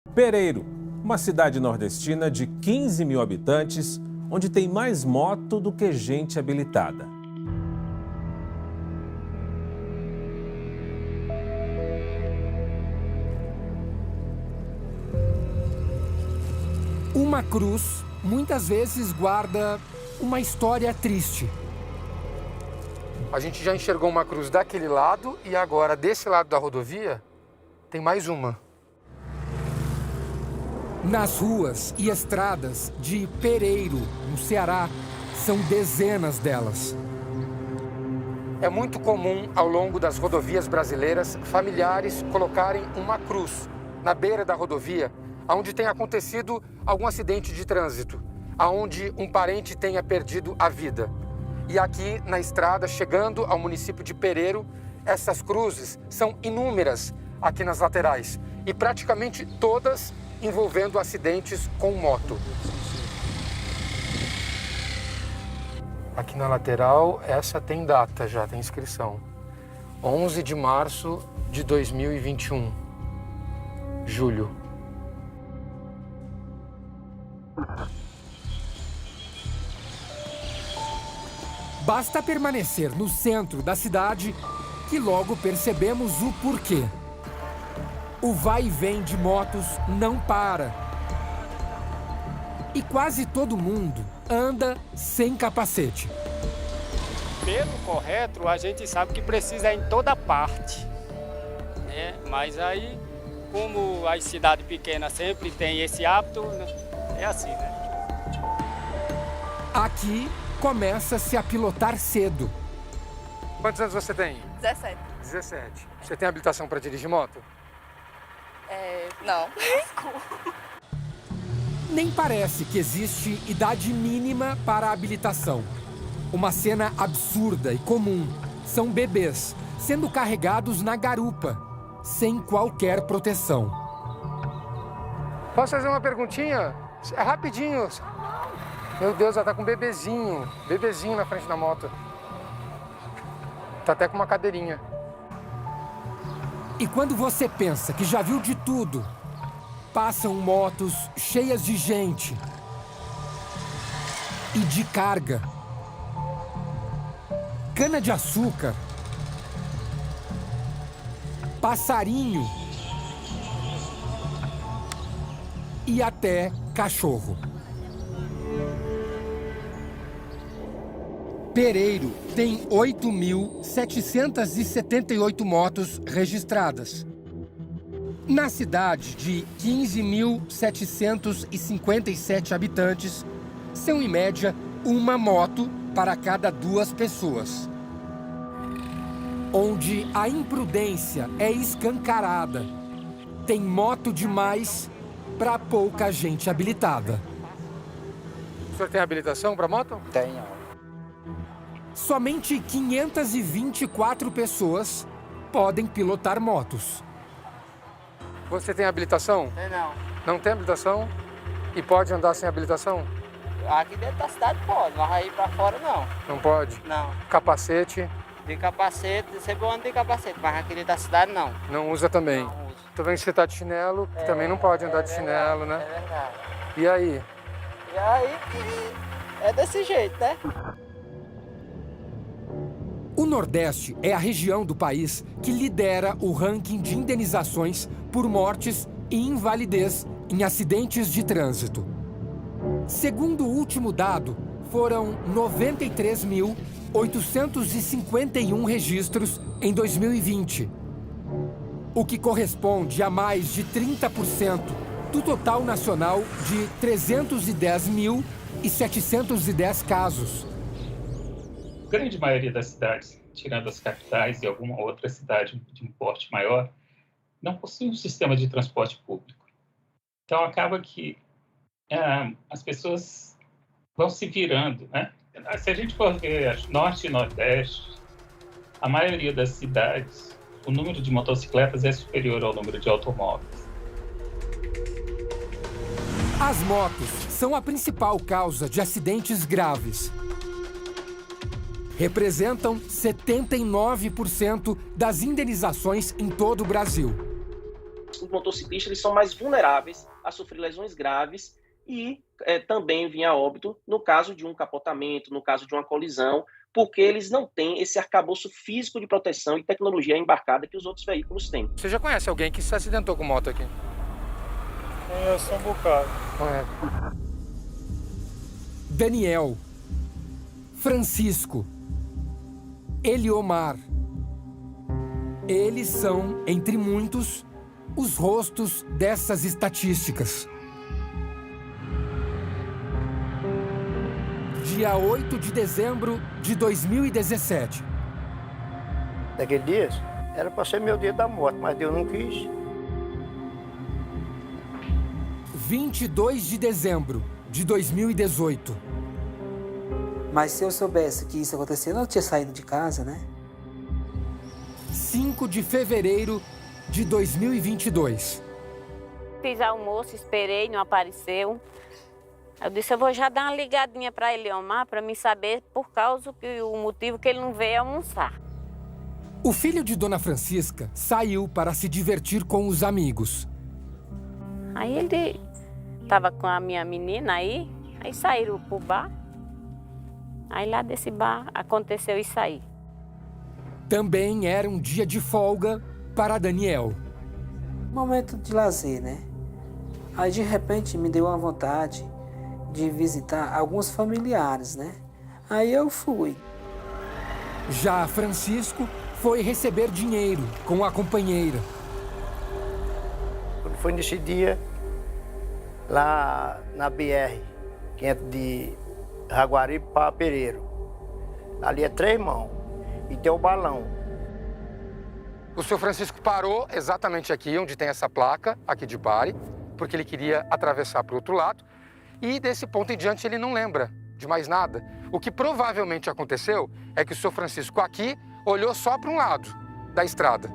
Pereiro, uma cidade nordestina de 15 mil habitantes, onde tem mais moto do que gente habilitada. Uma cruz muitas vezes guarda uma história triste. A gente já enxergou uma cruz daquele lado e agora, desse lado da rodovia, tem mais uma. Nas ruas e estradas de Pereiro, no Ceará, são dezenas delas. É muito comum, ao longo das rodovias brasileiras, familiares colocarem uma cruz na beira da rodovia, onde tenha acontecido algum acidente de trânsito, onde um parente tenha perdido a vida. E aqui na estrada, chegando ao município de Pereiro, essas cruzes são inúmeras aqui nas laterais e praticamente todas envolvendo acidentes com moto. Aqui na lateral, essa tem data já, tem inscrição. 11 de março de 2021, julho. Basta permanecer no centro da cidade que logo percebemos o porquê. O vai e vem de motos não para. E quase todo mundo anda sem capacete. Pelo correto, a gente sabe que precisa em toda parte, né? Mas aí, como as cidades pequenas sempre têm esse hábito, né? É assim, né? Aqui começa-se a pilotar cedo. Quantos anos você tem? 17. 17. Você tem habilitação para dirigir moto? Não. Nem parece que existe idade mínima para a habilitação. Uma cena absurda e comum. São bebês sendo carregados na garupa, sem qualquer proteção. Posso fazer uma perguntinha? É rapidinho. Meu Deus, ela tá com um bebezinho na frente da moto. Tá até com uma cadeirinha. E quando você pensa que já viu de tudo, passam motos cheias de gente e de carga. Cana-de-açúcar, passarinho e até cachorro. Pereiro tem 8.778 motos registradas. Na cidade de 15.757 habitantes, são em média uma moto para cada 2 pessoas. Onde a imprudência é escancarada. Tem moto demais para pouca gente habilitada. O senhor tem habilitação para moto? Tenho. Somente 524 pessoas podem pilotar motos. Você tem habilitação? Não. Não tem habilitação? E pode andar sem habilitação? Aqui dentro da cidade pode, mas aí pra fora não. Não pode? Não. Capacete? De capacete, sempre eu ando de capacete, mas aqui dentro da cidade não. Não usa também? Não uso. Tô vendo que você tá de chinelo, que também não pode andar de chinelo, né? É verdade. E aí? E aí, é desse jeito, né? O Nordeste é a região do país que lidera o ranking de indenizações por mortes e invalidez em acidentes de trânsito. Segundo o último dado, foram 93.851 registros em 2020, o que corresponde a mais de 30% do total nacional de 310.710 casos. A grande maioria das cidades, tirando as capitais e alguma outra cidade de um porte maior, não possui um sistema de transporte público. Então, acaba que as pessoas vão se virando, né? Se a gente for ver Norte e Nordeste, a maioria das cidades, o número de motocicletas é superior ao número de automóveis. As motos são a principal causa de acidentes graves. Representam 79% das indenizações em todo o Brasil. os motociclistas eles são mais vulneráveis a sofrer lesões graves e também vir a óbito no caso de um capotamento, no caso de uma colisão, porque eles não têm esse arcabouço físico de proteção e tecnologia embarcada que os outros veículos têm. Você já conhece alguém que se acidentou com moto aqui? Conheço um bocado. Daniel, Francisco, Eliomar. Eles são, entre muitos, os rostos dessas estatísticas. Dia 8 de dezembro de 2017. Naquele dia, era para ser meu dia da morte, mas Deus não quis. 22 de dezembro de 2018. Mas se eu soubesse que isso acontecia, eu não tinha saído de casa, né? 5 de fevereiro de 2022. Fiz almoço, esperei, não apareceu. Eu disse, eu vou já dar uma ligadinha para Eliomar para me saber o motivo que ele não veio almoçar. O filho de Dona Francisca saiu para se divertir com os amigos. Aí ele estava com a minha menina aí saíram pro bar. Aí lá desse bar aconteceu isso aí. Também era um dia de folga para Daniel. Momento de lazer, né? Aí de repente me deu uma vontade de visitar alguns familiares, né? Aí eu fui. Já Francisco foi receber dinheiro com a companheira. Quando foi nesse dia, lá na BR, que entra de Jaguaribe para Pereiro. Ali é 3 mãos e tem o balão. O senhor Francisco parou exatamente aqui, onde tem essa placa, aqui de Bari, porque ele queria atravessar para o outro lado. E desse ponto em diante ele não lembra de mais nada. O que provavelmente aconteceu é que o senhor Francisco aqui olhou só para um lado da estrada,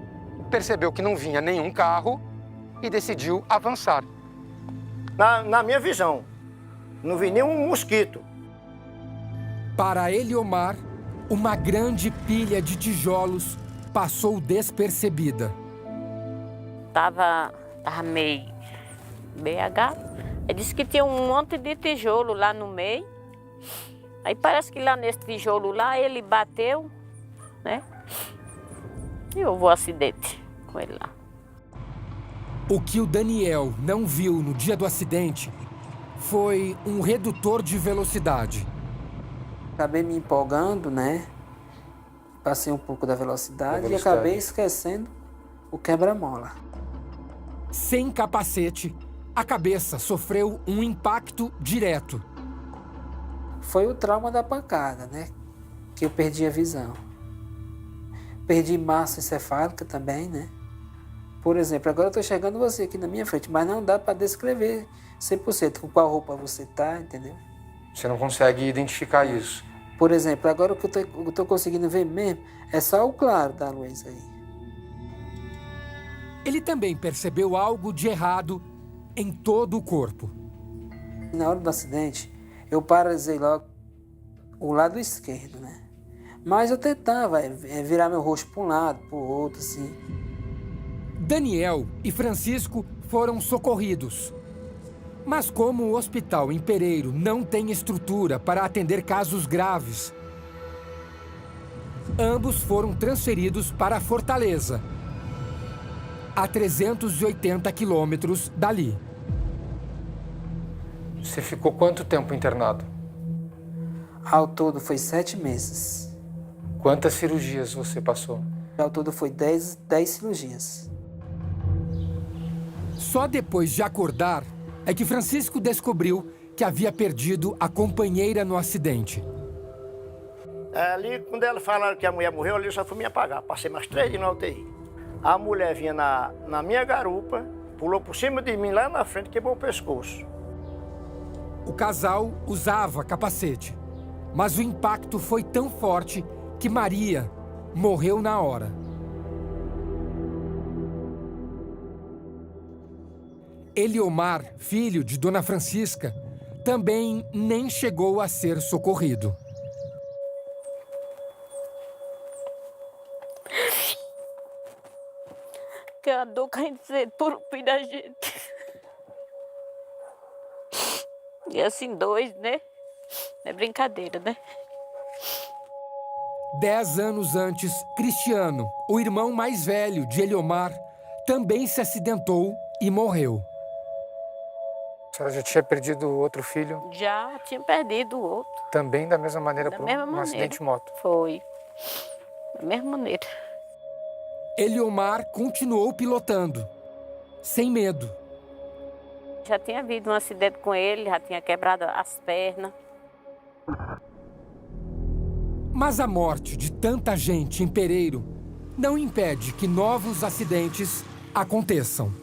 percebeu que não vinha nenhum carro e decidiu avançar. Na minha visão, não vi nenhum mosquito. Para Eliomar, uma grande pilha de tijolos passou despercebida. Tava meio BH. Ele disse que tinha um monte de tijolo lá no meio. Aí parece que lá nesse tijolo lá ele bateu, né? E houve um acidente com ele lá. O que o Daniel não viu no dia do acidente foi um redutor de velocidade. Acabei me empolgando, né? Passei um pouco da velocidade e acabei esquecendo o quebra-mola. Sem capacete, a cabeça sofreu um impacto direto. Foi o trauma da pancada, né? Que eu perdi a visão. Perdi massa encefálica também, né? Por exemplo, agora eu estou enxergando você aqui na minha frente, mas não dá para descrever 100% com qual roupa você está, entendeu? Você não consegue identificar isso. Por exemplo, agora o que eu estou conseguindo ver mesmo é só o claro da luz aí. Ele também percebeu algo de errado em todo o corpo. Na hora do acidente, eu paralisei logo o lado esquerdo, né? Mas eu tentava virar meu rosto para um lado, para o outro, assim. Daniel e Francisco foram socorridos. Mas como o hospital em Pereiro não tem estrutura para atender casos graves, ambos foram transferidos para Fortaleza, a 380 quilômetros dali. Você ficou quanto tempo internado? Ao todo foi 7 meses. Quantas cirurgias você passou? Ao todo foi 10 cirurgias. Só depois de acordar é que Francisco descobriu que havia perdido a companheira no acidente. Ali, quando ela falaram que a mulher morreu, ali eu só fui me apagar. Passei mais 3 dias na UTI. A mulher vinha na minha garupa, pulou por cima de mim lá na frente e quebrou o pescoço. O casal usava capacete, mas o impacto foi tão forte que Maria morreu na hora. Eliomar, filho de Dona Francisca, também nem chegou a ser socorrido. Que a dor morrendo de sede por fim da gente. E assim, 2, né? Não é brincadeira, né? 10 anos antes, Cristiano, o irmão mais velho de Eliomar, também se acidentou e morreu. A senhora já tinha perdido outro filho? Já tinha perdido o outro. Também da mesma maneira Da por mesma um maneira. acidente de moto? Foi. Da mesma maneira. Eliomar continuou pilotando, sem medo. Já tinha havido um acidente com ele, já tinha quebrado as pernas. Mas a morte de tanta gente em Pereiro não impede que novos acidentes aconteçam.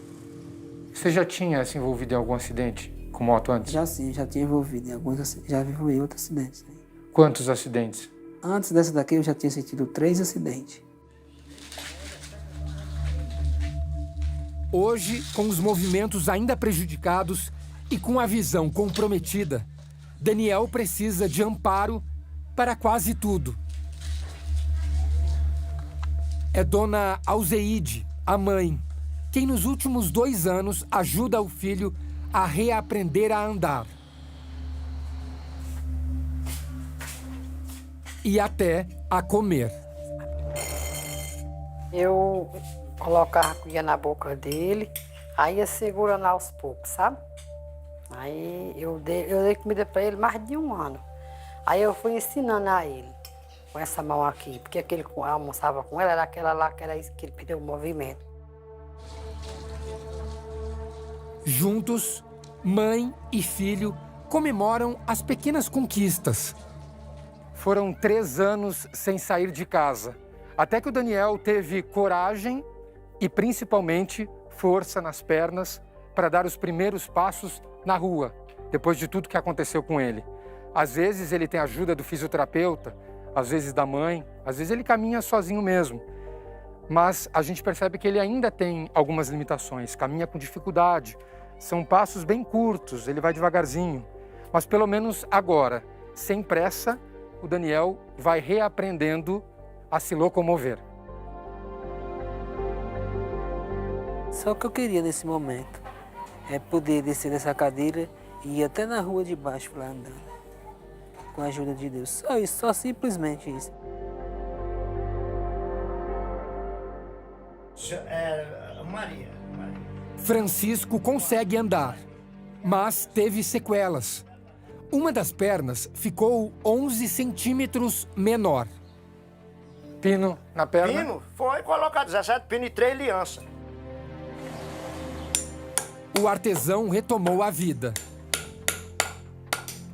Você já tinha se envolvido em algum acidente com moto antes? Já sim, já tinha envolvido em alguns, já envolvi em outros acidentes. Né? Quantos acidentes? Antes dessa daqui eu já tinha sentido 3 acidentes. Hoje, com os movimentos ainda prejudicados e com a visão comprometida, Daniel precisa de amparo para quase tudo. É Dona Alzeide, a mãe, quem nos últimos 2 anos ajuda o filho a reaprender a andar. E até a comer. Eu colocava a cuia na boca dele, aí ia segurando aos poucos, sabe? Aí eu dei comida para ele mais de 1 ano. Aí eu fui ensinando a ele, com essa mão aqui, porque aquele que almoçava com ela era aquela lá que ele perdeu o movimento. Juntos, mãe e filho comemoram as pequenas conquistas. Foram 3 anos sem sair de casa, até que o Daniel teve coragem e, principalmente, força nas pernas para dar os primeiros passos na rua, depois de tudo que aconteceu com ele. Às vezes ele tem ajuda do fisioterapeuta, às vezes da mãe, às vezes ele caminha sozinho mesmo. Mas a gente percebe que ele ainda tem algumas limitações, caminha com dificuldade. São passos bem curtos, ele vai devagarzinho. Mas pelo menos agora, sem pressa, o Daniel vai reaprendendo a se locomover. Só o que eu queria nesse momento é poder descer dessa cadeira e ir até na rua de baixo lá andando. Com a ajuda de Deus. Só isso, só simplesmente isso. Maria. Francisco consegue andar, mas teve sequelas. Uma das pernas ficou 11 centímetros menor. Pino na perna? Pino? Foi colocar 17 pino e 3 alianças. O artesão retomou a vida.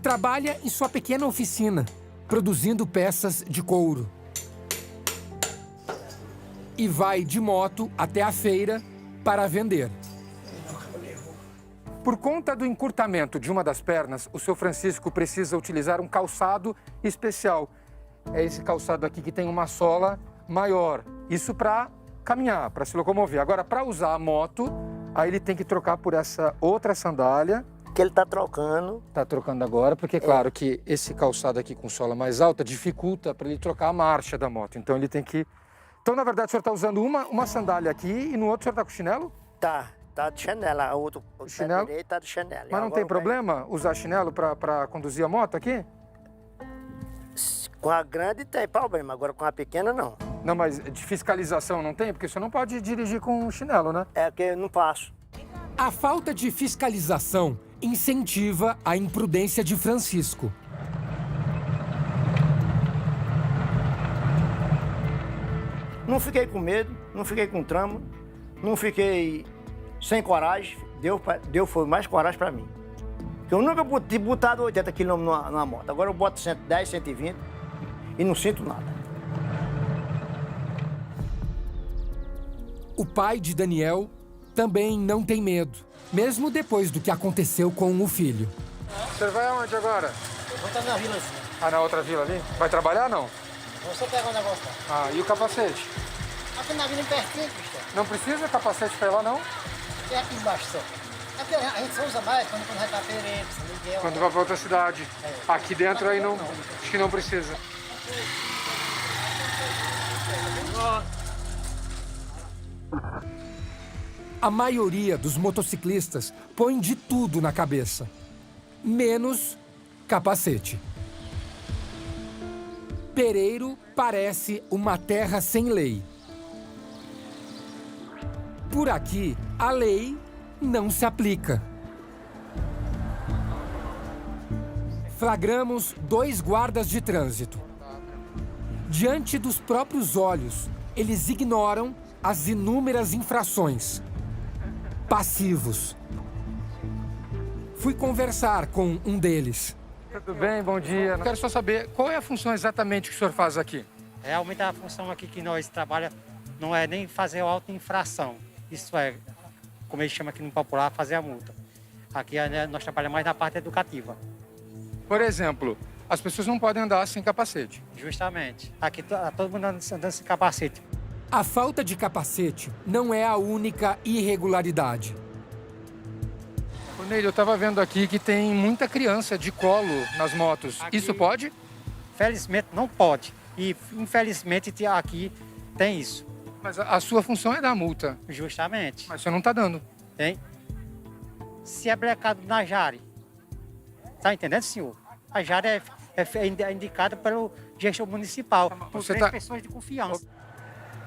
Trabalha em sua pequena oficina, produzindo peças de couro. E vai de moto até a feira para vender. Por conta do encurtamento de uma das pernas, o seu Francisco precisa utilizar um calçado especial. É esse calçado aqui que tem uma sola maior. Isso para caminhar, para se locomover. Agora, para usar a moto, aí ele tem que trocar por essa outra sandália. Que ele está trocando. Está trocando agora, porque é claro que esse calçado aqui com sola mais alta dificulta para ele trocar a marcha da moto. Então ele tem que... Então, na verdade, o senhor está usando uma sandália aqui e no outro o senhor está com chinelo? Tá de chinelo. O outro chinelo? direito tá de chinelo. Mas não tem problema usar chinelo para conduzir a moto aqui? Com a grande tem problema, agora com a pequena não. Não, mas de fiscalização não tem? Porque você não pode dirigir com chinelo, né? É que eu não passo. A falta de fiscalização incentiva a imprudência de Francisco. Não fiquei com medo, não fiquei com trama, não fiquei sem coragem. Deus foi mais coragem para mim. Porque eu nunca tinha botado 80 km numa moto. Agora eu boto 110, 120 e não sinto nada. O pai de Daniel também não tem medo, mesmo depois do que aconteceu com o filho. Você vai aonde agora? Eu vou estar na vila assim. Ah, na outra vila ali? Vai trabalhar não? Vou só pegar um negócio lá. Ah, e o capacete? Aqui na vila pertinho, Cristiano. Não precisa capacete pra ir lá, não? E aqui embaixo só. Aqui a gente só usa mais quando vai pra Pereira, São Miguel. Quando vai pra outra cidade. É. Aqui dentro aí não, acho que não precisa. A maioria dos motociclistas põe de tudo na cabeça, menos capacete. Pereiro parece uma terra sem lei. Por aqui, a lei não se aplica. Flagramos 2 guardas de trânsito. Diante dos próprios olhos, eles ignoram as inúmeras infrações. Passivos. Fui conversar com um deles. Tudo bem, bom dia. Eu quero só saber qual é a função exatamente que o senhor faz aqui. Realmente a função aqui que nós trabalhamos não é nem fazer auto-infração. Isso é, como eles chamam aqui no popular, fazer a multa. Aqui nós trabalhamos mais na parte educativa. Por exemplo, as pessoas não podem andar sem capacete. Justamente. Aqui todo mundo andando sem capacete. A falta de capacete não é a única irregularidade. Ney, eu estava vendo aqui que tem muita criança de colo nas motos. Aqui, isso pode? Felizmente não pode. E infelizmente aqui tem isso. Mas a sua função é dar multa. Justamente. Mas o senhor não está dando. Tem. Se é brecado na Jari. Tá entendendo, senhor? A Jari é indicada pelo gestor municipal. Por 3 pessoas de confiança.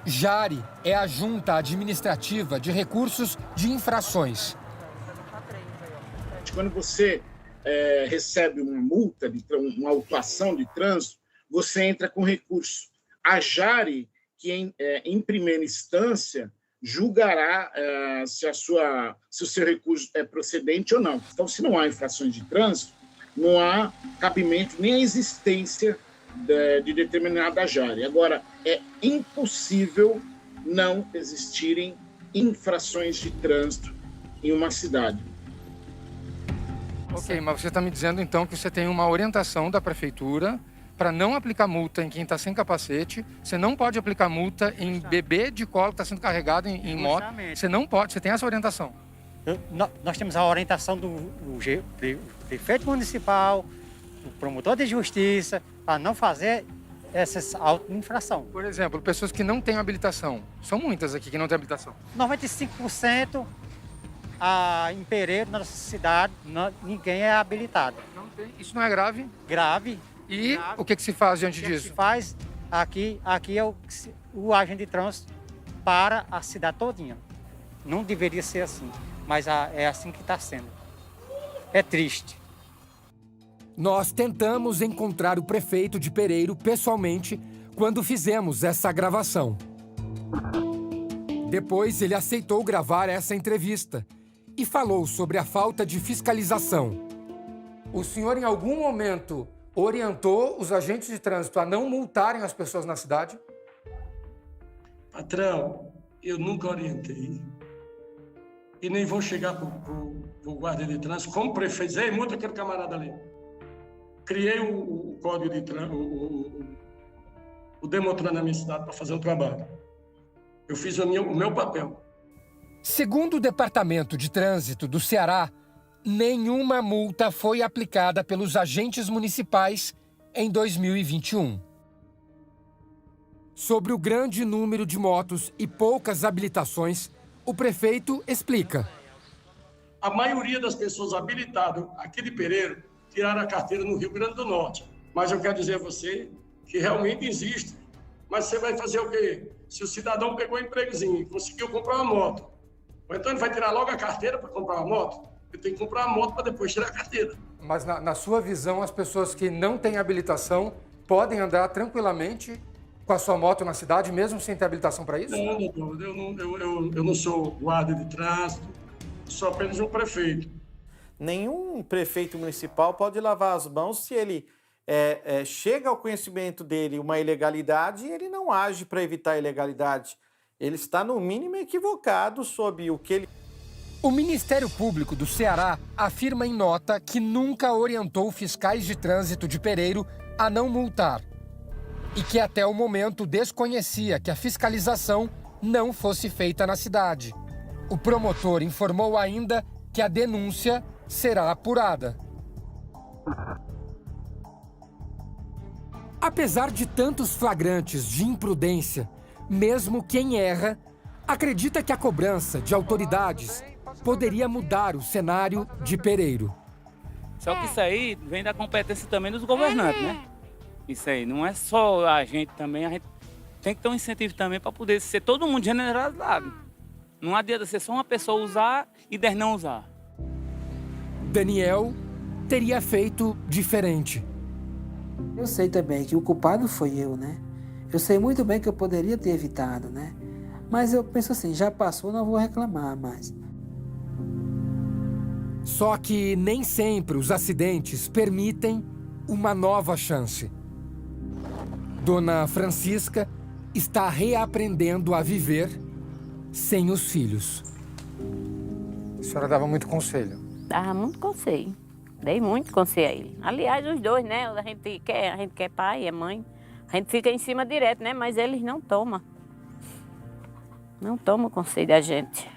Jari é a Junta Administrativa de Recursos de Infrações. Quando você recebe uma multa, uma autuação de trânsito, você entra com recurso. A Jari, que em primeira instância julgará se o seu recurso é procedente ou não. Então, se não há infrações de trânsito, não há cabimento nem a existência de determinada Jari. Agora, é impossível não existirem infrações de trânsito em uma cidade. Ok, mas você está me dizendo então que você tem uma orientação da prefeitura para não aplicar multa em quem está sem capacete, você não pode aplicar multa em bebê de colo que está sendo carregado em moto. Você não pode, você tem essa orientação. Nós temos a orientação do prefeito municipal, do promotor de justiça, para não fazer essas auto-infrações. Por exemplo, pessoas que não têm habilitação. São muitas aqui que não têm habilitação. 95% em Pereiro, na nossa cidade, ninguém é habilitado. Isso não é grave? Grave. E grave. O que se faz diante disso? O que se faz aqui é o agente de trânsito para a cidade todinha. Não deveria ser assim, mas é assim que está sendo. É triste. Nós tentamos encontrar o prefeito de Pereiro pessoalmente quando fizemos essa gravação. Depois ele aceitou gravar essa entrevista e falou sobre a falta de fiscalização. O senhor, em algum momento, orientou os agentes de trânsito a não multarem as pessoas na cidade? Patrão, eu nunca orientei. E nem vou chegar para o guarda de trânsito como prefeito. Ei, multa aquele camarada ali. Criei o código de trânsito, o Demotran na minha cidade para fazer o trabalho. Eu fiz o meu papel. Segundo o Departamento de Trânsito do Ceará, nenhuma multa foi aplicada pelos agentes municipais em 2021. Sobre o grande número de motos e poucas habilitações, o prefeito explica. A maioria das pessoas habilitadas aqui de Pereiro tiraram a carteira no Rio Grande do Norte. Mas eu quero dizer a você que realmente existe. Mas você vai fazer o quê? Se o cidadão pegou um empregozinho e conseguiu comprar uma moto, então ele vai tirar logo a carteira para comprar uma moto? Ele tem que comprar uma moto para depois tirar a carteira. Mas na sua visão, as pessoas que não têm habilitação podem andar tranquilamente com a sua moto na cidade, mesmo sem ter habilitação para isso? Não, doutor, eu não sou guarda de trânsito, sou apenas um prefeito. Nenhum prefeito municipal pode lavar as mãos se ele chega ao conhecimento dele uma ilegalidade e ele não age para evitar a ilegalidade. Ele está, no mínimo, equivocado sobre o que ele... O Ministério Público do Ceará afirma em nota que nunca orientou fiscais de trânsito de Pereiro a não multar e que até o momento desconhecia que a fiscalização não fosse feita na cidade. O promotor informou ainda que a denúncia será apurada. Apesar de tantos flagrantes de imprudência, mesmo quem erra acredita que a cobrança de autoridades poderia mudar o cenário de Pereiro. Só que isso aí vem da competência também dos governantes, né? Isso aí, não é só a gente também, a gente tem que ter um incentivo também para poder ser todo mundo generalizado. Não adianta ser só uma pessoa usar e 10 não usar. Daniel teria feito diferente. Eu sei também que o culpado foi eu, né? Eu sei muito bem que eu poderia ter evitado, né? Mas eu penso assim, já passou, não vou reclamar mais. Só que nem sempre os acidentes permitem uma nova chance. Dona Francisca está reaprendendo a viver sem os filhos. A senhora dava muito conselho? Dava muito conselho. Dei muito conselho a ele. Aliás, os dois, né? A gente quer pai, é mãe. A gente fica em cima direto, né? Mas eles não tomam. Não tomam conselho da gente.